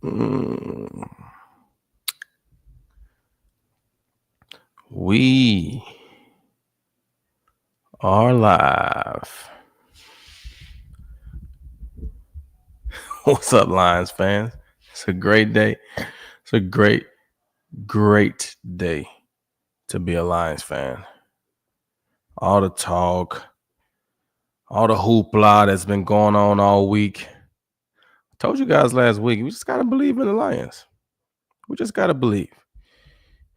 We are live. What's up, Lions fans? It's a great day. It's a great day to be a Lions fan. All the talk, all the hoopla that's been going on all week. I told you guys last week, we just got to believe in the Lions. We just got to believe.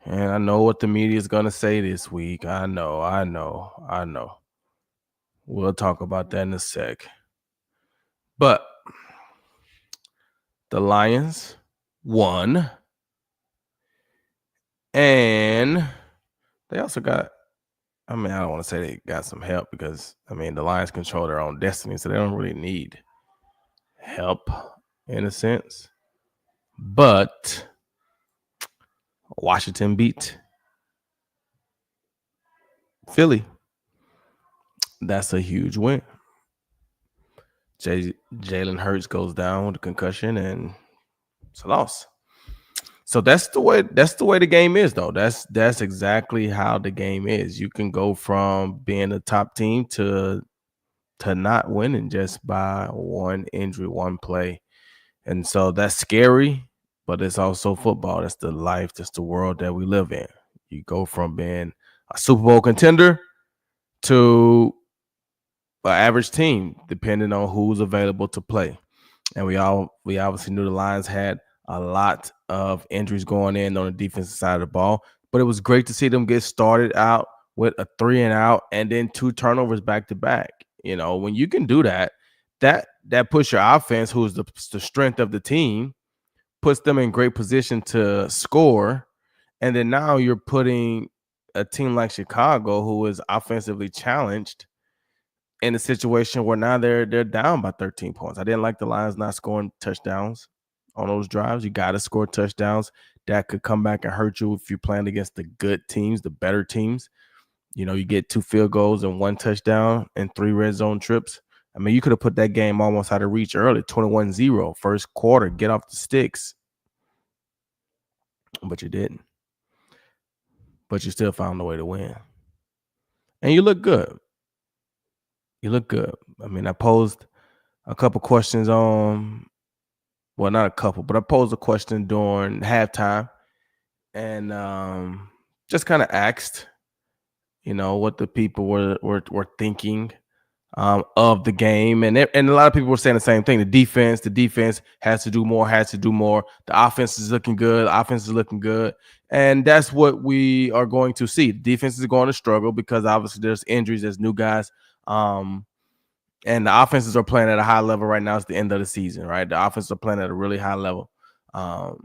And I know what the media is going to say this week. I know. We'll talk about that in a sec. But the Lions won. And they also got, I don't want to say they got some help because, the Lions control their own destiny, so they don't really need help in a sense. But Washington beat Philly. That's a huge win. Jalen Hurts goes down with a concussion, and it's a loss. So that's the way the game is, though. That's exactly how the game is. You can go from being a top team to not winning just by one injury, one play. And so that's scary, but it's also football. That's the life, that's the world that we live in. You go from being a Super Bowl contender to an average team, depending on who's available to play. And we obviously knew the Lions had a lot of injuries going in on the defensive side of the ball, but it was great to see them get started out with a 3-and-out and then 2 turnovers back to back. You know, when you can do that puts your offense, who is the strength of the team, puts them in great position to score. And then now you're putting a team like Chicago, who is offensively challenged, in a situation where now they're down by 13 points. I didn't like the Lions not scoring touchdowns on those drives. You got to score touchdowns. That could come back and hurt you if you're playing against the good teams, the better teams. You know, you get 2 field goals and 1 touchdown and 3 red zone trips. You could have put that game almost out of reach early, 21-0, first quarter, get off the sticks. But you didn't. But you still found a way to win. And you look good. I posed a couple questions on, well, not a couple, but I posed a question during halftime and just kind of asked, what the people were thinking of the game. And a lot of people were saying the same thing. The defense has to do more. The offense is looking good. And that's what we are going to see. The defense is going to struggle because obviously there's injuries, there's new guys. And the offenses are playing at a high level right now. It's the end of the season, right? The offenses are playing at a really high level. So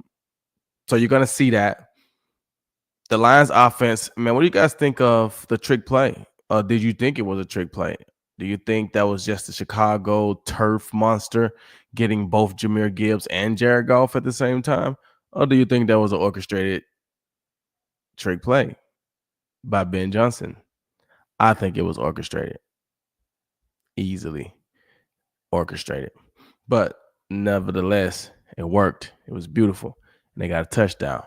you're going to see that. The Lions offense, man, what do you guys think of the trick play? Did you think it was a trick play? Do you think that was just the Chicago turf monster getting both Jahmyr Gibbs and Jared Goff at the same time? Or do you think that was an orchestrated trick play by Ben Johnson? I think it was orchestrated. Easily orchestrated. But nevertheless, it worked. It was beautiful. And they got a touchdown.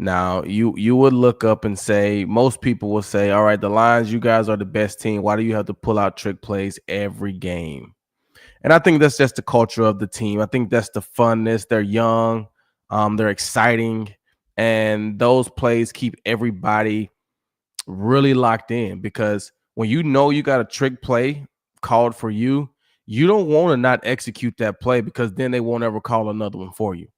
Now, you would look up and say, most people will say, all right, the Lions, you guys are the best team. Why do you have to pull out trick plays every game? And I think that's just the culture of the team. I think that's the funness. They're young. They're exciting. And those plays keep everybody really locked in, because when you know you got a trick play called for you, you don't want to not execute that play, because then they won't ever call another one for you.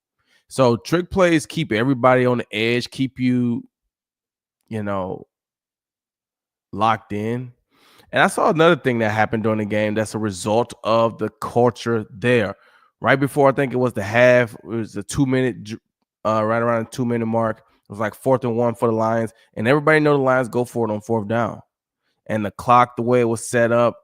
So trick plays keep everybody on the edge, keep you, locked in. And I saw another thing that happened during the game that's a result of the culture there. Right before, I think it was the half, it was a 2-minute, right around the 2-minute mark. It was like 4th and 1 for the Lions. And everybody know the Lions go for it on 4th down. And the clock, the way it was set up,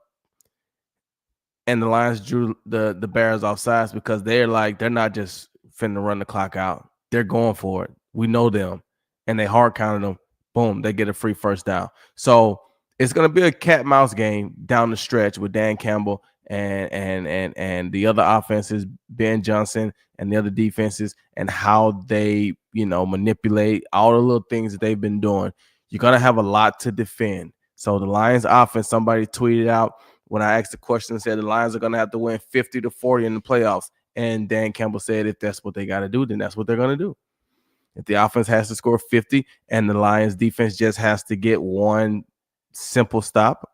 and the Lions drew the Bears off sides, because they're not just finna run the clock out. They're going for it. We know them. And they hard counted them. Boom, they get a free first down. So it's going to be a cat-mouse game down the stretch with Dan Campbell and the other offenses, Ben Johnson and the other defenses, and how they, manipulate all the little things that they've been doing, you're gonna have a lot to defend. So the Lions offense, somebody tweeted out when I asked the question, said the Lions are gonna have to win 50-40 in the playoffs. And Dan Campbell said if that's what they got to do, then that's what they're gonna do. If the offense has to score 50 and the Lions defense just has to get one simple stop,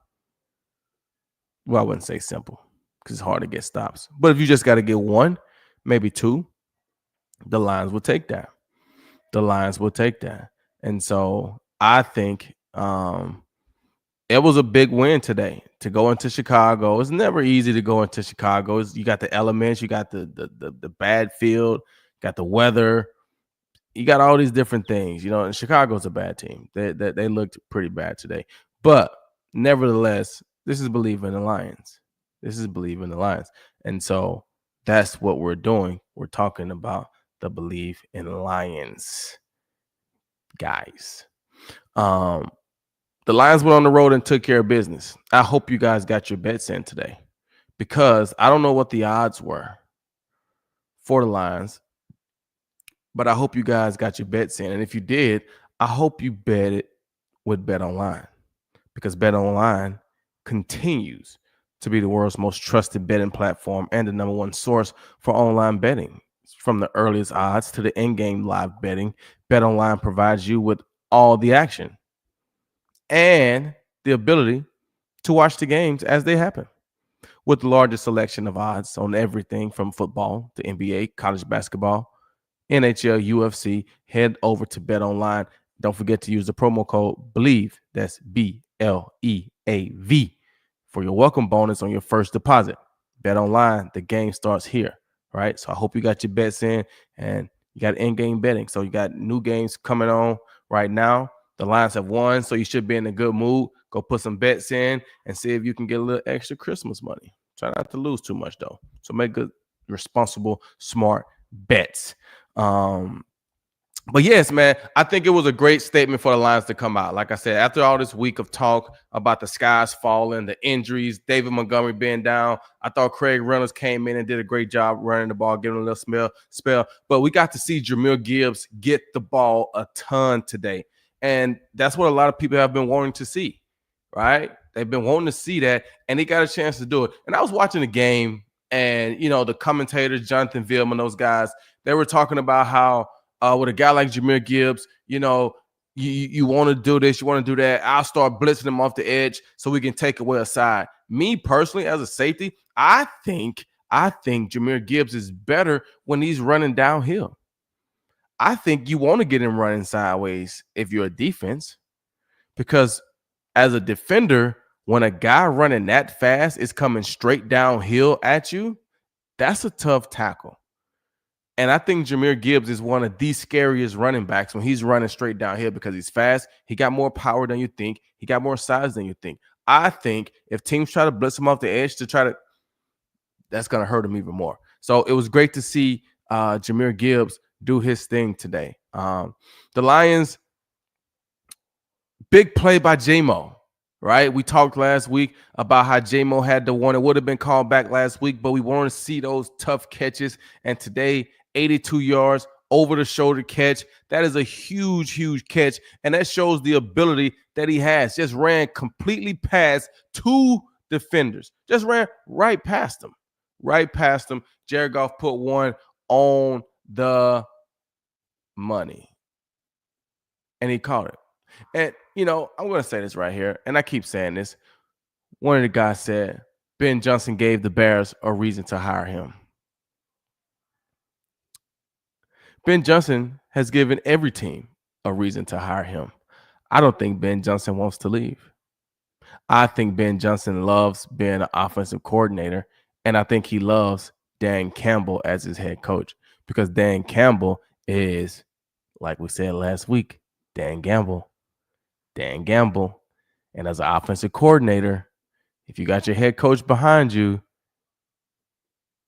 well, I wouldn't say simple because it's hard to get stops. But if you just got to get one, maybe two, the Lions will take that. The Lions will take that. And so I think it was a big win today to go into Chicago. It's never easy to go into Chicago. You got the elements, you got the bad field, got the weather, you got all these different things. And Chicago's a bad team. They looked pretty bad today. But nevertheless, this is Believe in the Lions. This is Believe in the Lions. And so that's what we're doing. We're talking about the Believe in the Lions guys. The Lions went on the road and took care of business. I hope you guys got your bets in today because I don't know what the odds were for the Lions, but I hope you guys got your bets in. And if you did, I hope you bet it with Bet Online, because Bet Online continues to be the world's most trusted betting platform and the number one source for online betting. From the earliest odds to the in-game live betting, Bet Online provides you with all the action and the ability to watch the games as they happen. With the largest selection of odds on everything from football to NBA, college basketball, NHL, UFC, head over to Bet Online. Don't forget to use the promo code BLEAV, that's BLEAV, for your welcome bonus on your first deposit. Bet Online, the game starts here, right? So I hope you got your bets in and you got in-game betting. So you got new games coming on right now. The Lions have won, so you should be in a good mood. Go put some bets in and see if you can get a little extra Christmas money. Try not to lose too much, though. So make good, responsible, smart bets. But yes, man, I think it was a great statement for the Lions to come out. Like I said, after all this week of talk about the skies falling, the injuries, David Montgomery being down, I thought Craig Reynolds came in and did a great job running the ball, giving a little spell. But we got to see Jahmyr Gibbs get the ball a ton today. And that's what a lot of people have been wanting to see, right? They've been wanting to see that, and he got a chance to do it. And I was watching the game, and, the commentators, Jonathan Vilma, those guys, they were talking about how with a guy like Jahmyr Gibbs, you want to do this, you want to do that. I'll start blitzing him off the edge so we can take away a side. Me personally, as a safety, I think Jahmyr Gibbs is better when he's running downhill. I think you want to get him running sideways if you're a defense, because as a defender, when a guy running that fast is coming straight downhill at you, that's a tough tackle. And I think Jahmyr Gibbs is one of the scariest running backs when he's running straight downhill, because he's fast. He got more power than you think. He got more size than you think. I think if teams try to blitz him off the edge that's going to hurt him even more. So it was great to see Jahmyr Gibbs do his thing today. The Lions, big play by J-Mo, right? We talked last week about how J-Mo had the one. It would have been called back last week, but we wanted to see those tough catches. And today, 82 yards, over-the-shoulder catch. That is a huge, huge catch, and that shows the ability that he has. Just ran completely past two defenders. Just ran right past them. Right past them. Jared Goff put one on the money, and he caught it. And, I'm going to say this right here, and I keep saying this. One of the guys said Ben Johnson gave the Bears a reason to hire him. Ben Johnson has given every team a reason to hire him. I don't think Ben Johnson wants to leave. I think Ben Johnson loves being an offensive coordinator, and I think he loves Dan Campbell as his head coach, because Dan Campbell is, like we said last week, Dan Gamble. And as an offensive coordinator, if you got your head coach behind you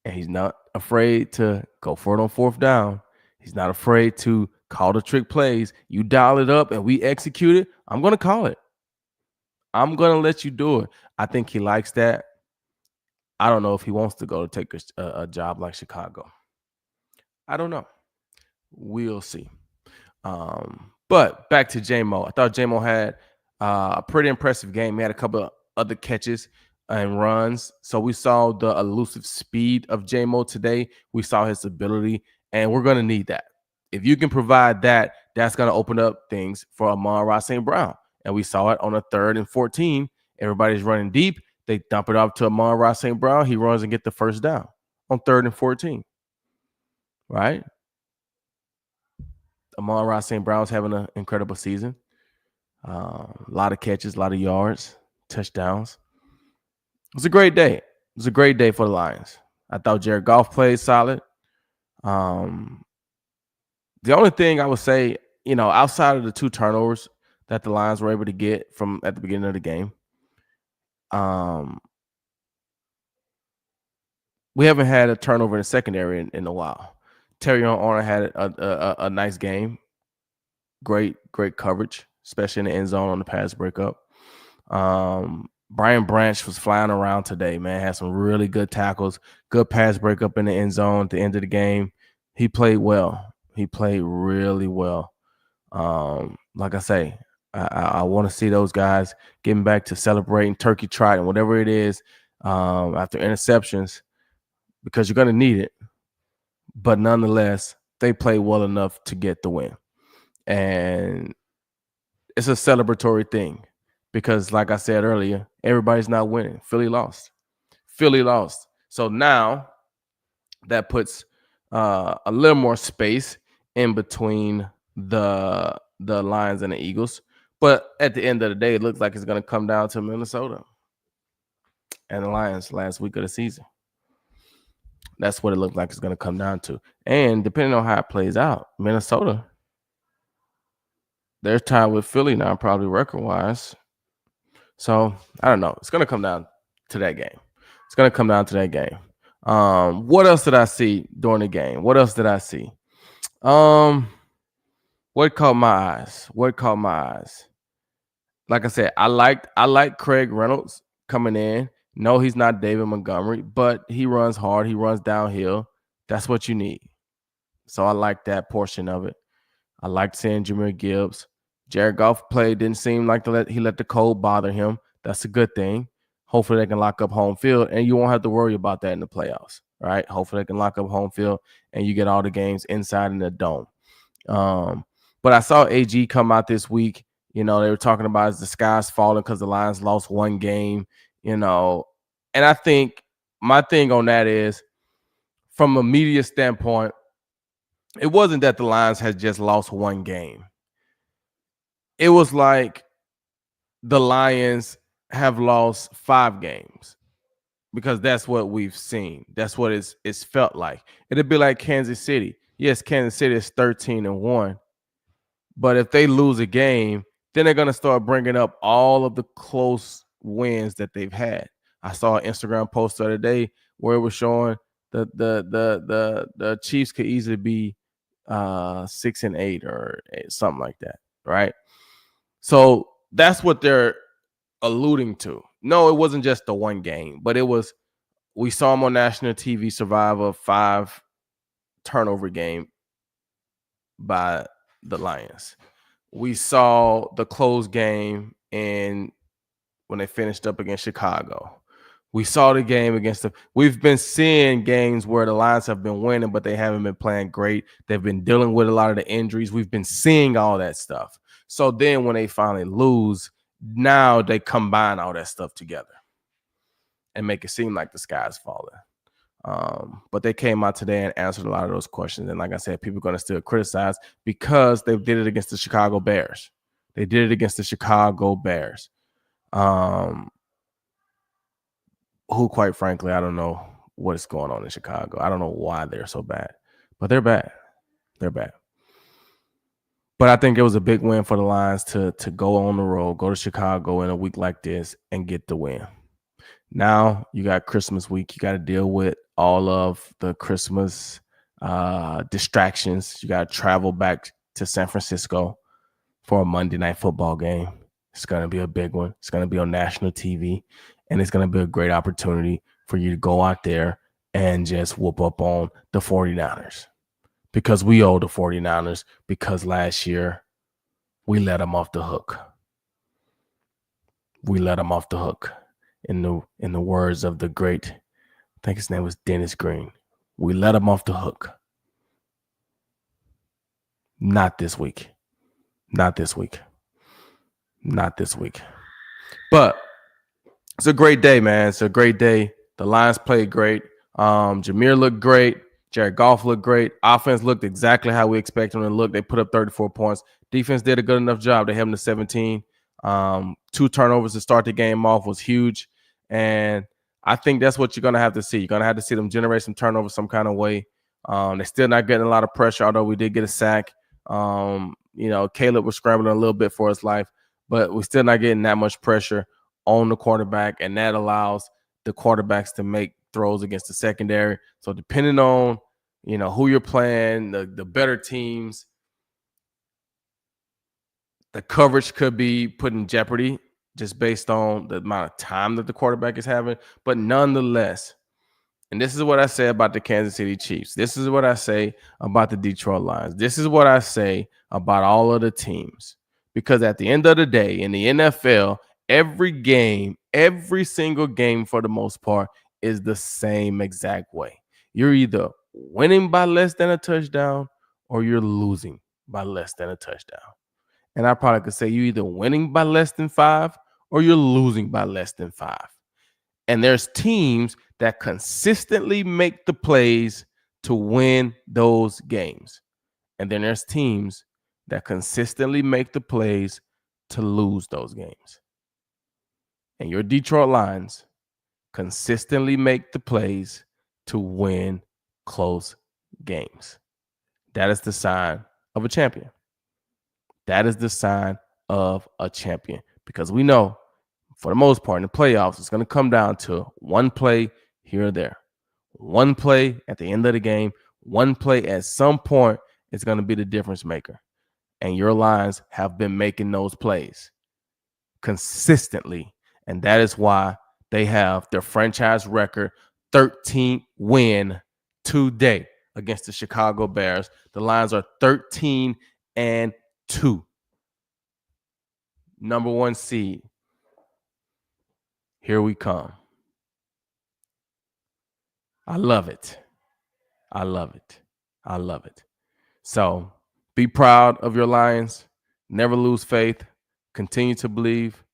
and he's not afraid to go for it on fourth down, he's not afraid to call the trick plays, you dial it up and we execute it, I'm going to call it. I'm going to let you do it. I think he likes that. I don't know if he wants to go to take a job like Chicago. I don't know. We'll see. But back to J-Mo. I thought J-Mo had a pretty impressive game. He had a couple of other catches and runs. So we saw the elusive speed of J-Mo today. We saw his ability, and we're going to need that. If you can provide that, that's going to open up things for Amon-Ra St. Brown. And we saw it on a 3rd and 14. Everybody's running deep. They dump it off to Amon-Ra St. Brown. He runs and get the first down on 3rd and 14. Right? Amon-Ra St. Brown's having an incredible season. A lot of catches, a lot of yards, touchdowns. It was a great day. It was a great day for the Lions. I thought Jared Goff played solid. The only thing I would say, outside of the 2 turnovers that the Lions were able to get from at the beginning of the game, we haven't had a turnover in the secondary in a while. Terrion Arnold had a nice game. Great coverage, especially in the end zone on the pass breakup. Brian Branch was flying around today, man. Had some really good tackles, good pass breakup in the end zone at the end of the game. He played well. He played really well. Like I say, I want to see those guys getting back to celebrating turkey trot and whatever it is after interceptions, because you're going to need it. But nonetheless, they played well enough to get the win. And it's a celebratory thing because, like I said earlier, everybody's not winning. Philly lost. So now that puts a little more space in between the Lions and the Eagles. But at the end of the day, it looks like it's going to come down to Minnesota and the Lions last week of the season. That's what it looks like it's going to come down to. And depending on how it plays out, Minnesota, they're tied with Philly now, probably record-wise. So, I don't know. It's going to come down to that game. What else did I see during the game? What caught my eyes? Like I said, I like Craig Reynolds coming in. No, he's not David Montgomery, but he runs hard. He runs downhill. That's what you need. So I like that portion of it. I liked seeing Jahmyr Gibbs. Jared Goff played. Didn't seem like he let the cold bother him. That's a good thing. Hopefully they can lock up home field, and you won't have to worry about that in the playoffs, right? Hopefully they can lock up home field, and you get all the games inside in the dome. But I saw AG come out this week. They were talking about the sky's falling because the Lions lost one game, and I think my thing on that is, from a media standpoint, it wasn't that the Lions had just lost one game. It was like the Lions have lost 5 games, because that's what we've seen. That's what it's felt like. It'd be like Kansas City. Yes, Kansas City is 13-1, but if they lose a game, then they're going to start bringing up all of the close wins that they've had. I saw an Instagram post the other day where it was showing the Chiefs could easily be 6-8 or something like that, right? So that's what they're alluding to. No, it wasn't just the one game, but we saw them on national TV survive a 5 turnover game by the Lions. We saw the close game when they finished up against Chicago. We saw the game we've been seeing games where the Lions have been winning, but they haven't been playing great. They've been dealing with a lot of the injuries. We've been seeing all that stuff. So then when they finally lose, now they combine all that stuff together and make it seem like the sky's falling. But they came out today and answered a lot of those questions. And like I said, people are going to still criticize because they did it against the Chicago Bears. Who, quite frankly, I don't know what's going on in Chicago. I don't know why they're so bad, but they're bad. But I think it was a big win for the Lions to go on the road, go to Chicago in a week like this and get the win. Now you got Christmas week. You got to deal with all of the Christmas distractions. You got to travel back to San Francisco for a Monday night football game. It's going to be a big one. It's going to be on national TV, and it's going to be a great opportunity for you to go out there and just whoop up on the 49ers, because we owe the 49ers, because last year we let them off the hook. We let them off the hook. In the words of the great, I think his name was Dennis Green, we let them off the hook. Not this week. Not this week. Not this week. But it's a great day, man. It's a great day. The Lions played great. Jameer looked great. Jared Goff looked great. Offense looked exactly how we expected them to look. They put up 34 points. Defense did a good enough job. They held them to 17. 2 turnovers to start the game off was huge. And I think that's what you're going to have to see. You're going to have to see them generate some turnovers some kind of way. They're still not getting a lot of pressure, although we did get a sack. Caleb was scrambling a little bit for his life, but we're still not getting that much pressure on the quarterback, and that allows the quarterbacks to make throws against the secondary. So depending on, who you're playing, the better teams, the coverage could be put in jeopardy just based on the amount of time that the quarterback is having. But nonetheless, and this is what I say about the Kansas City Chiefs. This is what I say about the Detroit Lions. This is what I say about all of the teams. Because at the end of the day, in the NFL, every game, every single game for the most part is the same exact way. You're either winning by less than a touchdown or you're losing by less than a touchdown. And I probably could say you're either winning by less than 5 or you're losing by less than 5. And there's teams that consistently make the plays to win those games. And then there's teams that consistently make the plays to lose those games. And your Detroit Lions consistently make the plays to win close games. That is the sign of a champion. That is the sign of a champion, because we know for the most part in the playoffs, it's going to come down to one play here or there. One play at the end of the game, one play at some point is going to be the difference maker. And your Lions have been making those plays consistently. And that is why they have their franchise record 13th win today against the Chicago Bears. The Lions are 13-2. Number 1 seed. Here we come. I love it. I love it. I love it. So be proud of your Lions. Never lose faith. Continue to believe.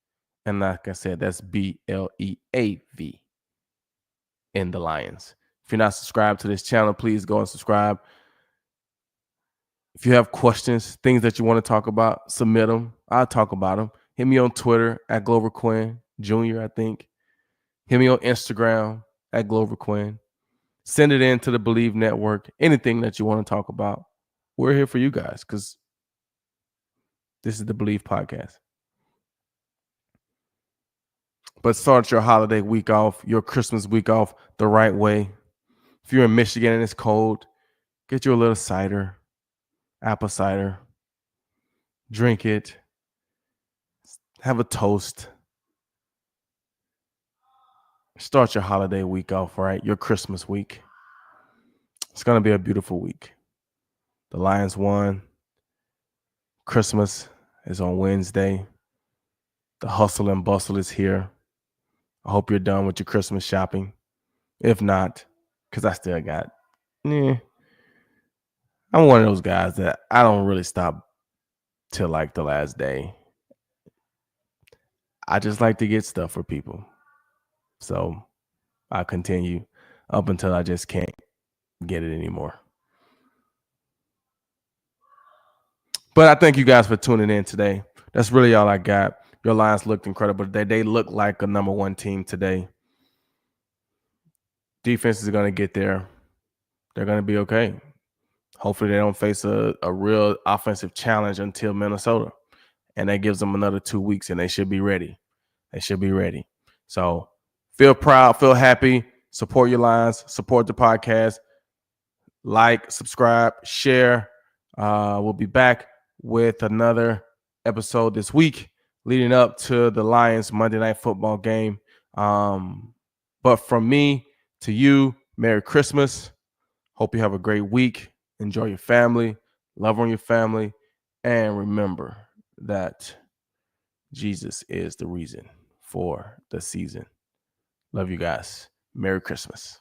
And like I said, that's BLEAV in the Lions. If you're not subscribed to this channel, please go and subscribe. If you have questions, things that you want to talk about, submit them. I'll talk about them. Hit me on Twitter at Glover Quin Jr., I think. Hit me on Instagram at Glover Quin. Send it in to the Believe Network. Anything that you want to talk about, we're here for you guys, because this is the Believe Podcast. But start your holiday week off, your Christmas week off the right way. If you're in Michigan and it's cold, get you a little cider, apple cider. Drink it. Have a toast. Start your holiday week off right, your Christmas week. It's going to be a beautiful week. The Lions won. Christmas is on Wednesday. The hustle and bustle is here. I hope you're done with your Christmas shopping. If not, because I still got, I'm one of those guys that I don't really stop till like the last day. I just like to get stuff for people. So I continue up until I just can't get it anymore. But I thank you guys for tuning in today. That's really all I got. Your Lions looked incredible today. They look like a number 1 team today. Defense is going to get there. They're going to be okay. Hopefully they don't face a real offensive challenge until Minnesota. And that gives them another 2 weeks, and they should be ready. They should be ready. So feel proud, feel happy. Support your Lions. Support the podcast. Like, subscribe, share. We'll be back with another episode this week leading up to the Lions Monday Night Football game. But from me to you, Merry Christmas. Hope you have a great week. Enjoy your family, love on your family, and remember that Jesus is the reason for the season. Love you guys. Merry Christmas.